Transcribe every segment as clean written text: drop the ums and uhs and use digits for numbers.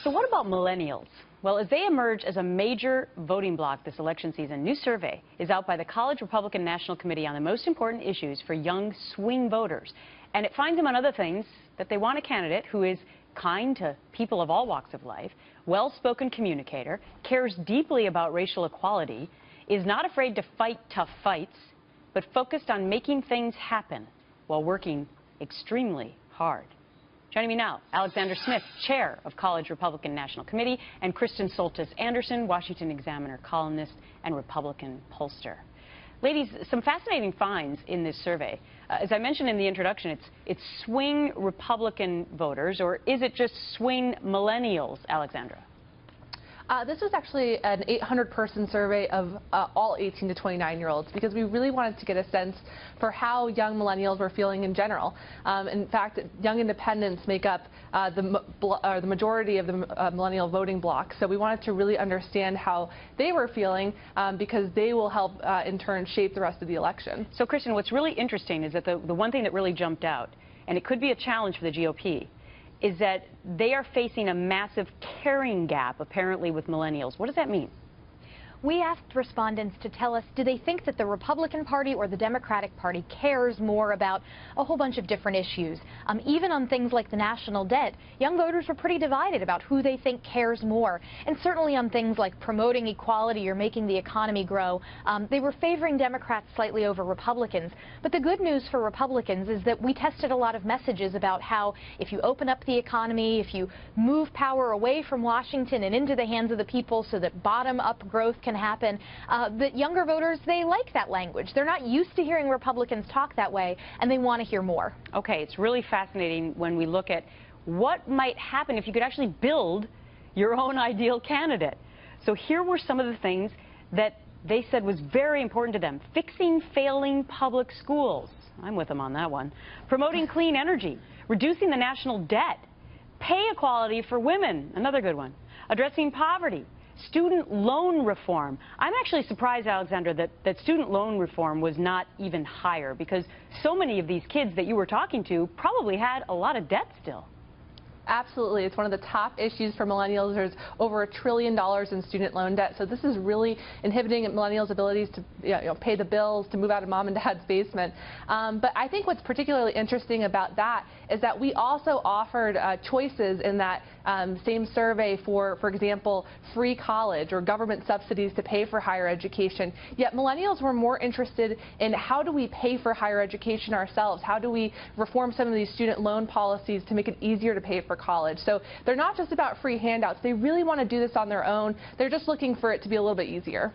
So what about millennials? Well, as they emerge as a major voting bloc this election season, a new survey is out by the College Republican National Committee on the most important issues for young swing voters. And it finds, among other things, that they want a candidate who is kind to people of all walks of life, well-spoken communicator, cares deeply about racial equality, is not afraid to fight tough fights, but focused on making things happen while working extremely hard. Joining me now, Alexander Smith, chair of College Republican National Committee, and Kristen Soltis Anderson, Washington Examiner columnist and Republican pollster. Ladies, some fascinating finds in this survey. As I mentioned in the introduction, it's swing Republican voters, or is it just swing millennials, Alexandra? This was actually an 800-person survey of all 18 to 29-year-olds because we really wanted to get a sense for how young millennials were feeling in general. In fact, young independents make up the majority of the millennial voting bloc, so we wanted to really understand how they were feeling because they will help, in turn, shape the rest of the election. So, Kristen, what's really interesting is that the one thing that really jumped out, and it could be a challenge for the GOP, is that they are facing a massive caring gap, apparently, with millennials. What does that mean? We asked respondents to tell us, do they think that the Republican Party or the Democratic Party cares more about a whole bunch of different issues? Even on things like the national debt, young voters were pretty divided about who they think cares more. And certainly on things like promoting equality or making the economy grow, they were favoring Democrats slightly over Republicans. But the good news for Republicans is that we tested a lot of messages about how if you open up the economy, if you move power away from Washington and into the hands of the people so that bottom-up growth can happen, that younger voters, they like that language. They're not used to hearing Republicans talk that way, and they want to hear more. Okay, it's really fascinating when we look at what might happen if you could actually build your own ideal candidate. So here were some of the things that they said was very important to them. Fixing failing public schools. I'm with them on that one. Promoting clean energy. Reducing the national debt. Pay equality for women. Another good one. Addressing poverty. Student loan reform. I'm actually surprised, Alexandra, that student loan reform was not even higher, because so many of these kids that you were talking to probably had a lot of debt still. Absolutely. It's one of the top issues for millennials. There's over $1 trillion in student loan debt. So this is really inhibiting millennials' abilities to pay the bills, to move out of mom and dad's basement. But I think what's particularly interesting about that is that we also offered choices in that same survey for example, free college or government subsidies to pay for higher education. Yet millennials were more interested in how do we pay for higher education ourselves? How do we reform some of these student loan policies to make it easier to pay for college? So they're not just about free handouts. They really want to do this on their own. They're just looking for it to be a little bit easier.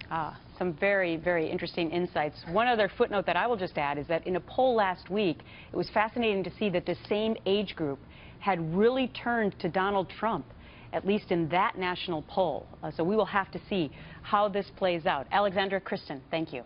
Some very, very interesting insights. One other footnote that I will just add is that in a poll last week, it was fascinating to see that the same age group had really turned to Donald Trump, at least in that national poll. So we will have to see how this plays out. Alexandra, Kristen, thank you.